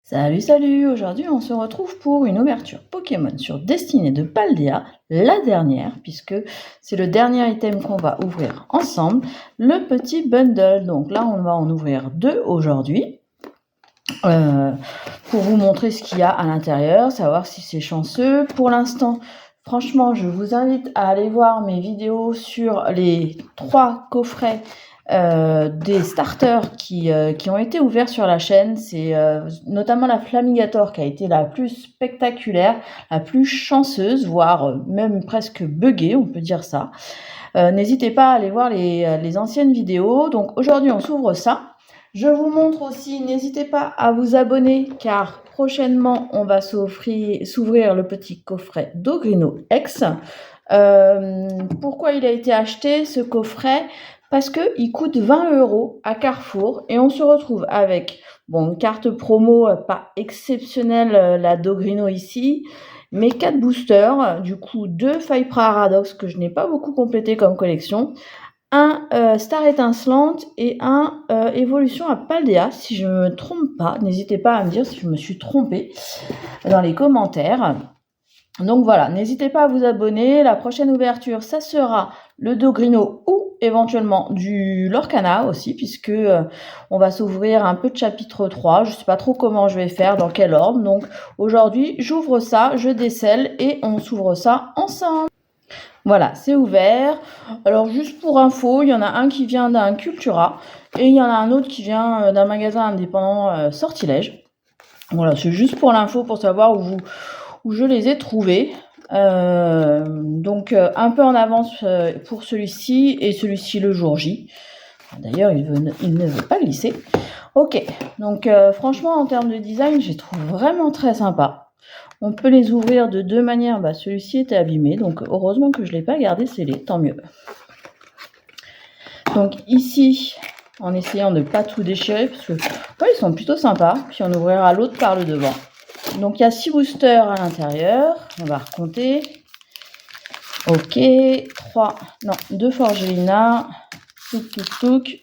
Salut, salut! Aujourd'hui, on se retrouve pour une ouverture Pokémon sur Destinée de Paldea, la dernière, puisque c'est le dernier item qu'on va ouvrir ensemble, le petit bundle. Donc là, on va en ouvrir 2 aujourd'hui, pour vous montrer ce qu'il y a à l'intérieur, savoir si c'est chanceux. Pour l'instant, franchement, je vous invite à aller voir mes vidéos sur les 3 coffrets des starters qui ont été ouverts sur la chaîne. C'est notamment la Flamigator qui a été la plus spectaculaire, la plus chanceuse, voire même presque buggée, on peut dire ça. N'hésitez pas à aller voir les anciennes vidéos. Donc aujourd'hui, on s'ouvre ça. Je vous montre aussi, n'hésitez pas à vous abonner car prochainement, on va s'ouvrir le petit coffret d'Ogrino X. Pourquoi il a été acheté ce coffret? Parce qu'il coûte 20 € à Carrefour et on se retrouve avec une carte promo pas exceptionnelle, la d'Ogrino ici, mais 4 boosters, du coup 2 Five Paradox que je n'ai pas beaucoup complété comme collection, un Star étincelante et un évolution à Paldea, si je ne me trompe pas. N'hésitez pas à me dire si je me suis trompée dans les commentaires. Donc voilà, n'hésitez pas à vous abonner. La prochaine ouverture, ça sera le Dogrino ou éventuellement du Lorcana aussi, puisque on va s'ouvrir un peu de chapitre 3. Je ne sais pas trop comment je vais faire, dans quel ordre. Donc aujourd'hui, j'ouvre ça, je décèle et on s'ouvre ça ensemble. Voilà, c'est ouvert. Alors juste pour info, il y en a un qui vient d'un Cultura et il y en a un autre qui vient d'un magasin indépendant Sortilège. Voilà, c'est juste pour l'info, pour savoir où je les ai trouvés. Donc un peu en avance pour celui-ci et celui-ci le jour J. D'ailleurs, il ne veut pas glisser. Ok, donc franchement, en termes de design, je les trouve vraiment très sympa. On peut les ouvrir de 2 manières. Celui-ci était abîmé, donc heureusement que je ne l'ai pas gardé scellé, tant mieux. Donc ici, en essayant de ne pas tout déchirer, parce que ils sont plutôt sympas, puis on ouvrira l'autre par le devant. Donc il y a 6 boosters à l'intérieur, on va recompter. Ok, 2 Forgelina,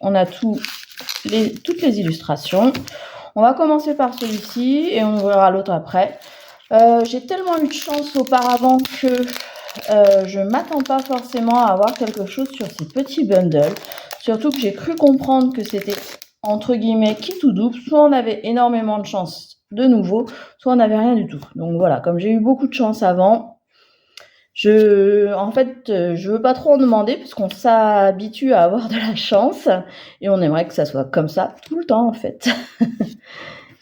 on a toutes les illustrations. On va commencer par celui-ci et on ouvrira l'autre après. J'ai tellement eu de chance auparavant que je ne m'attends pas forcément à avoir quelque chose sur ces petits bundles. Surtout que j'ai cru comprendre que c'était entre guillemets qui tout double. Soit on avait énormément de chance de nouveau, soit on n'avait rien du tout. Donc voilà, comme j'ai eu beaucoup de chance avant, en fait, je veux pas trop en demander puisqu'on s'habitue à avoir de la chance et on aimerait que ça soit comme ça tout le temps en fait.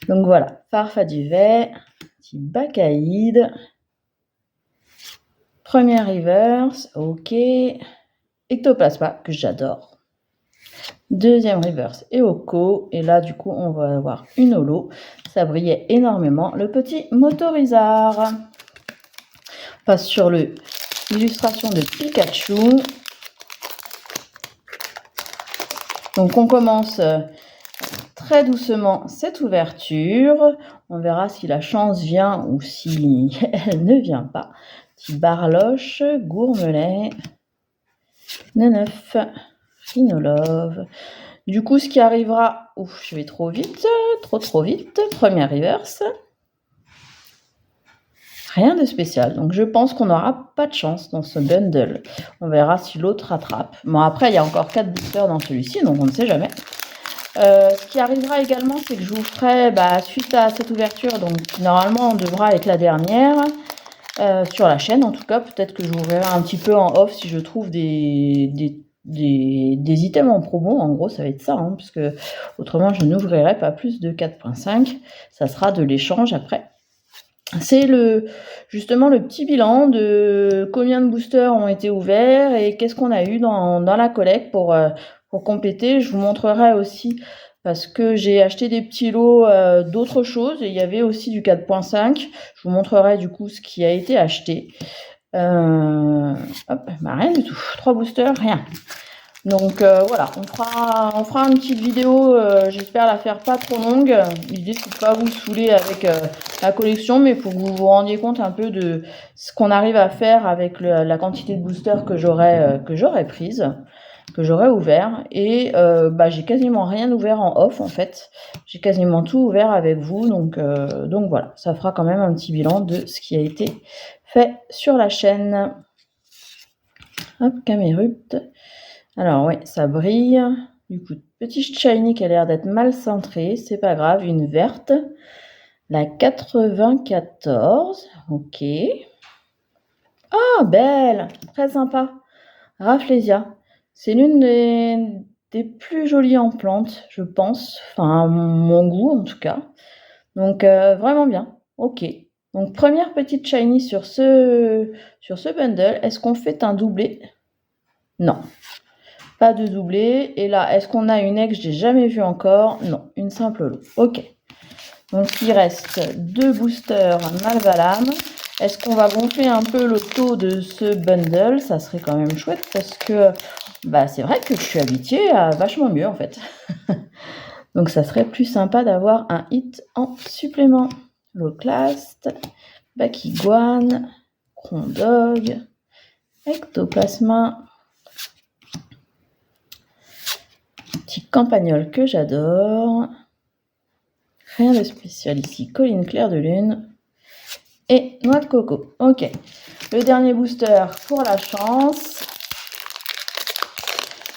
Donc voilà, Farfaduvais, petit Bacaïde, première reverse, ok, Ectoplasma que j'adore. Deuxième reverse Eoko, et là du coup on va avoir une holo, ça brillait énormément, le petit Motorizard. On passe sur l'illustration de Pikachu. Donc on commence très doucement cette ouverture, on verra si la chance vient ou si elle ne vient pas. Petit Barloche, Gourmelet, Neneuf, Finolove. Du coup, ce qui arrivera, je vais trop vite, trop vite, première reverse. Rien de spécial, donc je pense qu'on n'aura pas de chance dans ce bundle. On verra si l'autre rattrape. Bon, après, il y a encore 4 boosters dans celui-ci, donc on ne sait jamais. Ce qui arrivera également, c'est que je vous ferai, suite à cette ouverture, donc qui normalement devra être la dernière, sur la chaîne en tout cas, peut-être que je vous verrai un petit peu en off si je trouve des items en promo. En gros, ça va être ça, puisque autrement je n'ouvrirai pas plus de 4.5, ça sera de l'échange après. C'est justement le petit bilan de combien de boosters ont été ouverts et qu'est-ce qu'on a eu dans la collecte pour compléter. Je vous montrerai aussi, parce que j'ai acheté des petits lots d'autres choses et il y avait aussi du 4.5. Je vous montrerai du coup ce qui a été acheté. Rien du tout. 3 boosters, rien. Donc voilà, on fera une petite vidéo, j'espère la faire pas trop longue. L'idée c'est de pas vous saouler avec la collection, mais pour que vous vous rendiez compte un peu de ce qu'on arrive à faire avec la quantité de boosters que j'aurais prise. que j'aurais ouvert. Et j'ai quasiment rien ouvert en off en fait. J'ai quasiment tout ouvert avec vous. Donc voilà, ça fera quand même un petit bilan de ce qui a été fait sur la chaîne. Hop, Camérupt. Alors ouais, ça brille. Du coup, petite shiny qui a l'air d'être mal centrée. C'est pas grave, une verte. La 94. Ok. Ah, belle, très sympa. Rafflesia. C'est l'une des plus jolies en plante, je pense. Enfin, mon goût en tout cas. Donc, vraiment bien. Ok. Donc, première petite shiny sur ce bundle. Est-ce qu'on fait un doublé? Non. Pas de doublé. Et là, est-ce qu'on a une ex que j'ai jamais vue encore? Non. Une simple lot. Ok. Donc, il reste 2 boosters Malvalam. Est-ce qu'on va gonfler un peu le taux de ce bundle? Ça serait quand même chouette parce que c'est vrai que je suis habituée à vachement mieux en fait. Donc ça serait plus sympa d'avoir un hit en supplément. Loclast, Bakiguan, Crondog, Ectoplasma, petit campagnol que j'adore. Rien de spécial ici. Colline claire de lune. Et noix de coco. Ok. Le dernier booster pour la chance.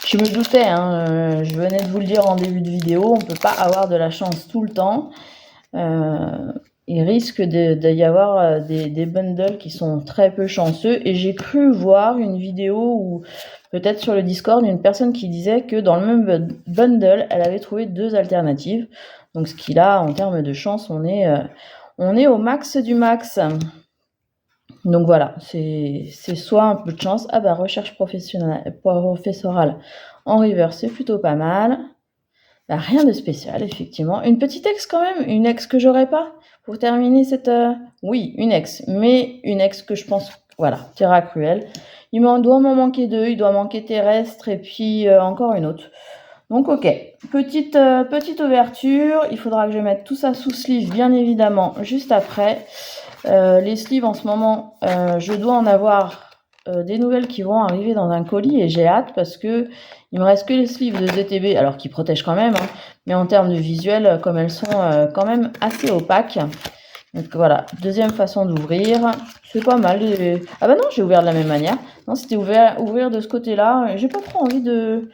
Je me doutais, je venais de vous le dire en début de vidéo, on ne peut pas avoir de la chance tout le temps. Il risque d'y avoir des bundles qui sont très peu chanceux. Et j'ai cru voir une vidéo ou peut-être sur le Discord, une personne qui disait que dans le même bundle, elle avait trouvé 2 alternatives. Donc ce qui là, en termes de chance, on est au max du max. Donc voilà, c'est soit un peu de chance. Ah recherche professorale en river, c'est plutôt pas mal. Rien de spécial, effectivement. Une petite ex quand même, une ex que j'aurais pas pour terminer cette... Oui, une ex, mais une ex que je pense... Voilà, Terra Cruel. Il doit m'en manquer 2, il doit manquer Terrestre et puis encore une autre. Donc ok, petite ouverture. Il faudra que je mette tout ça sous sleeve, bien évidemment, juste après. Les sleeves en ce moment, je dois en avoir des nouvelles qui vont arriver dans un colis et j'ai hâte parce que il me reste que les sleeves de ZTB, alors qu'ils protègent quand même, mais en termes de visuel, comme elles sont quand même assez opaques. Donc voilà, deuxième façon d'ouvrir. C'est pas mal. Ah non, j'ai ouvert de la même manière. Non, c'était ouvrir de ce côté-là. J'ai pas trop envie de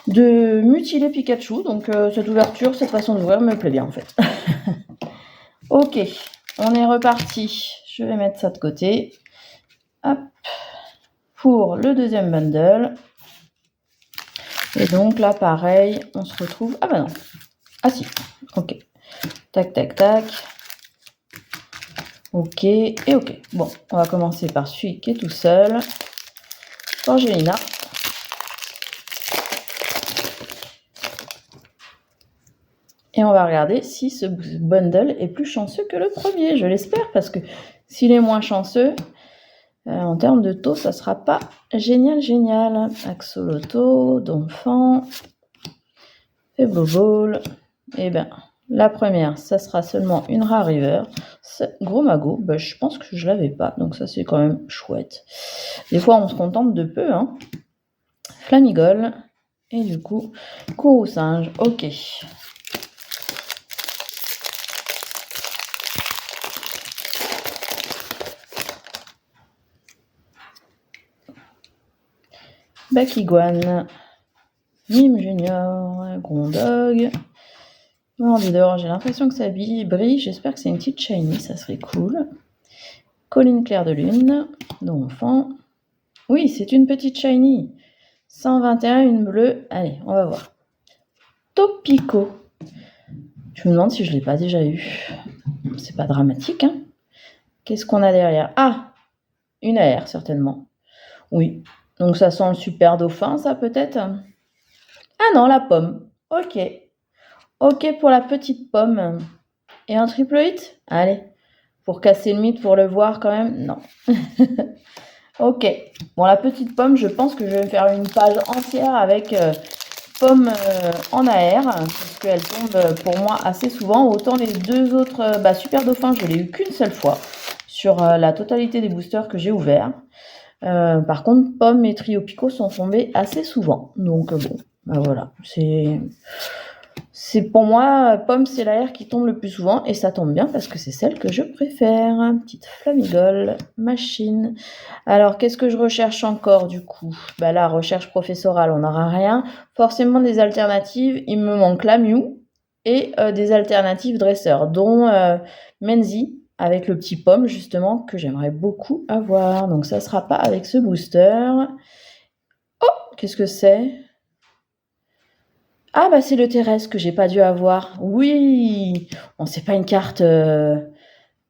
mutiler Pikachu, donc cette ouverture, cette façon d'ouvrir me plaît bien en fait. Ok. On est reparti. Je vais mettre ça de côté. Hop. Pour le deuxième bundle. Et donc là, pareil, on se retrouve... Ah non. Ah si. Ok. Tac, tac, tac. Ok. Et ok. Bon, on va commencer par celui qui est tout seul. Angelina. Et on va regarder si ce bundle est plus chanceux que le premier. Je l'espère, parce que s'il est moins chanceux, en termes de taux, ça sera pas génial. Axoloto, Donphan, Febloball. Et la première, ça sera seulement une rare river. Gros Mago, je pense que je l'avais pas, donc ça c'est quand même chouette. Des fois on se contente de peu, Flamigole. Et du coup, Courroucinge. Ok. Bakiguan, Mime Junior, Grondog, Mordidor, j'ai l'impression que ça brille, j'espère que c'est une petite shiny, ça serait cool. Colline claire de lune, Donphan. Oui, c'est une petite shiny. 121, une bleue. Allez, on va voir. Topico. Je me demande si je ne l'ai pas déjà eu. C'est pas dramatique, Qu'est-ce qu'on a derrière? Ah, une AR, certainement. Oui. Donc ça sent le super dauphin, ça peut-être? Ah non, la pomme. Ok. Ok pour la petite pomme. Et un triple hit? Allez. Pour casser le mythe, pour le voir quand même? Non. Ok. Bon, la petite pomme, je pense que je vais me faire une page entière avec pomme en AR. Parce qu'elle tombe pour moi assez souvent. Autant les 2 autres super dauphins, je l'ai eu qu'une seule fois. Sur la totalité des boosters que j'ai ouverts. Par contre, Pomme et Trio Pico sont tombés assez souvent. Donc bon, bah voilà, c'est pour moi, Pomme, c'est la R qui tombe le plus souvent et ça tombe bien parce que c'est celle que je préfère. Petite Flamigole, machine. Alors, qu'est-ce que je recherche encore du coup? Bah là, recherche professorale, on n'aura rien. Forcément des alternatives, il me manque la Mew et des alternatives dresseurs, dont Menzi avec le petit Pomme justement que j'aimerais beaucoup avoir. Donc ça sera pas avec ce booster. Oh, qu'est-ce que c'est? Ah bah c'est le terrestre que j'ai pas dû avoir. Oui, bon c'est pas une carte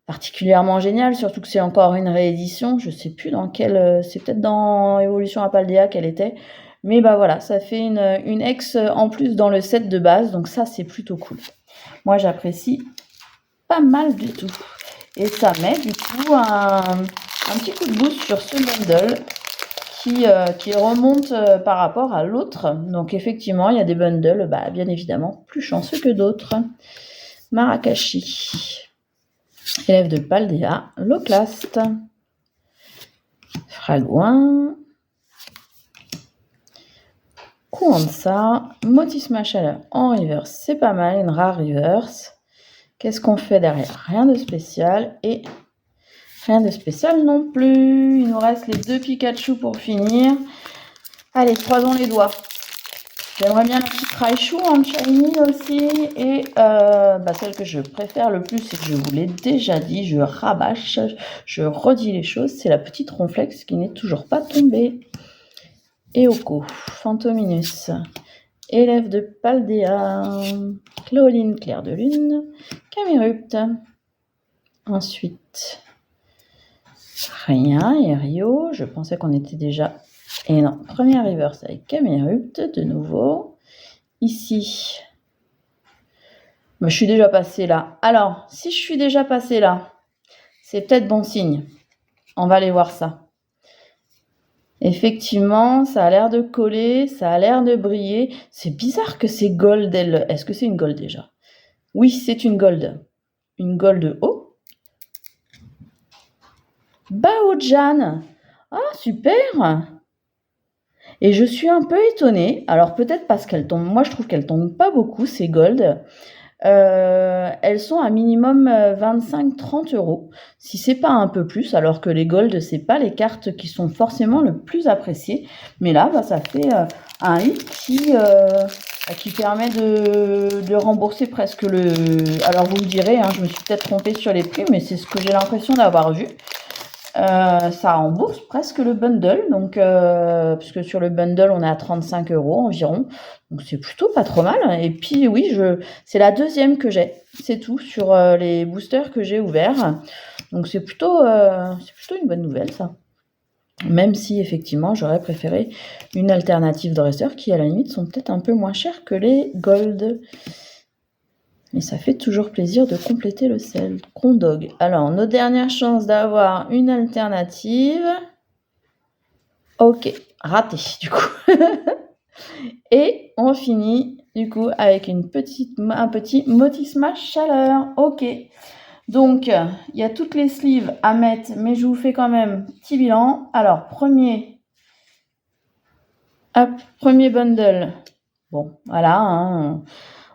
particulièrement géniale, surtout que c'est encore une réédition. Je sais plus dans quelle, c'est peut-être dans Evolution Apaldea qu'elle était. Mais bah voilà, ça fait une ex en plus dans le set de base, donc ça c'est plutôt cool. Moi j'apprécie pas mal du tout. Et ça met du coup un petit coup de boost sur ce bundle qui remonte par rapport à l'autre. Donc effectivement, il y a des bundles, bien évidemment, plus chanceux que d'autres. Marakashi, élève de Paldea, Loclast, Fragouin, Kouansa, Motisma Chaleur en reverse, c'est pas mal, une rare reverse. Qu'est-ce qu'on fait derrière? Rien de spécial et rien de spécial non plus. Il nous reste les 2 Pikachu pour finir. Allez, croisons les doigts. J'aimerais bien la petite Raichu en shiny aussi. Et celle que je préfère le plus, c'est que je vous l'ai déjà dit, je rabâche, je redis les choses, c'est la petite Ronflex qui n'est toujours pas tombée. Eoko, Phantominus, élève de Paldea, Cloline, Clair de Lune, Camerupt. Ensuite, rien, et Rio, je pensais qu'on était déjà... Et non, première reverse avec Camerupt, de nouveau. Ici, je suis déjà passée là. Alors, si je suis déjà passée là, c'est peut-être bon signe. On va aller voir ça. Effectivement, ça a l'air de coller, ça a l'air de briller. C'est bizarre que c'est gold. Est-ce que c'est une gold déjà? Oui, c'est une gold. Une gold haut. Baojan. Ah, super. Et je suis un peu étonnée. Alors peut-être parce qu'elle tombe. Moi, je trouve qu'elle tombe pas beaucoup, ces gold. Elles sont à minimum 25-30 €, si c'est pas un peu plus, alors que les gold, c'est pas les cartes qui sont forcément le plus appréciées. Mais là, ça fait un hit qui permet de rembourser presque le... Alors vous me direz, je me suis peut-être trompée sur les prix, mais c'est ce que j'ai l'impression d'avoir vu. Ça rembourse presque le bundle, donc puisque sur le bundle on est à 35 € environ, donc c'est plutôt pas trop mal. Et puis oui, c'est la deuxième que j'ai, c'est tout sur les boosters que j'ai ouverts, donc c'est plutôt une bonne nouvelle ça. Même si effectivement j'aurais préféré une alternative dresseur qui à la limite sont peut-être un peu moins chères que les gold. Mais ça fait toujours plaisir de compléter le set. Crondog. Alors, nos dernières chances d'avoir une alternative. Ok, raté du coup. Et on finit du coup avec un petit Motisma Chaleur. Ok. Donc, il y a toutes les sleeves à mettre, mais je vous fais quand même petit bilan. Alors, premier bundle. Bon, voilà,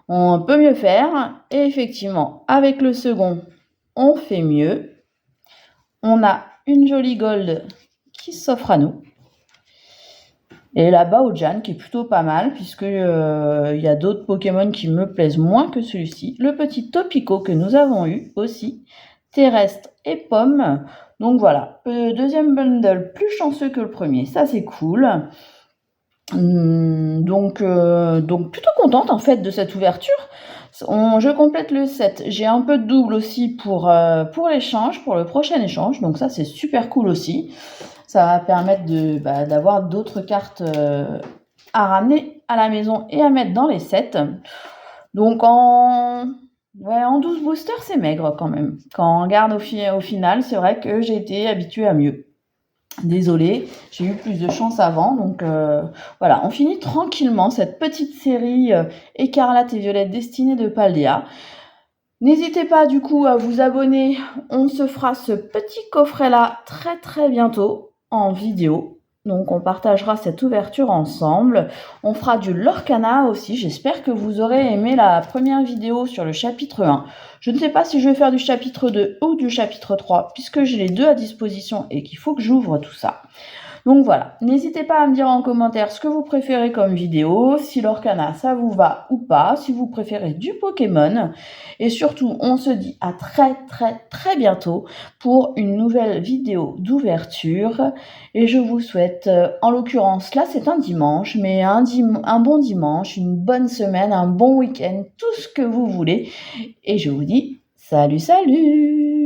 on peut mieux faire. Et effectivement, avec le second, on fait mieux. On a une jolie gold qui s'offre à nous. Et la Baojan qui est plutôt pas mal, puisque y a d'autres Pokémon qui me plaisent moins que celui-ci. Le petit Topico que nous avons eu aussi. Terrestre et Pomme. Donc voilà, le deuxième bundle plus chanceux que le premier, ça c'est cool. Donc plutôt contente en fait de cette ouverture. Je complète le set. J'ai un peu de double aussi pour l'échange, pour le prochain échange. Donc ça c'est super cool aussi. Ça va permettre d'avoir d'autres cartes à ramener à la maison et à mettre dans les sets. Donc en 12 boosters c'est maigre quand même. Quand on regarde au final, c'est vrai que j'ai été habituée à mieux. Désolée, j'ai eu plus de chance avant, donc voilà, on finit tranquillement cette petite série écarlate et violette destinée de Paldea. N'hésitez pas du coup à vous abonner, on se fera ce petit coffret là très très bientôt. en vidéo. Donc on partagera cette ouverture ensemble. On fera du Lorcana aussi. J'espère que vous aurez aimé la première vidéo sur le chapitre 1. Je ne sais pas si je vais faire du chapitre 2 ou du chapitre 3, puisque j'ai les deux à disposition et qu'il faut que j'ouvre tout ça. Donc voilà, n'hésitez pas à me dire en commentaire ce que vous préférez comme vidéo, si l'Orcana ça vous va ou pas, si vous préférez du Pokémon. Et surtout, on se dit à très très très bientôt pour une nouvelle vidéo d'ouverture. Et je vous souhaite, en l'occurrence là c'est un dimanche, mais un bon dimanche, une bonne semaine, un bon week-end, tout ce que vous voulez. Et je vous dis salut salut!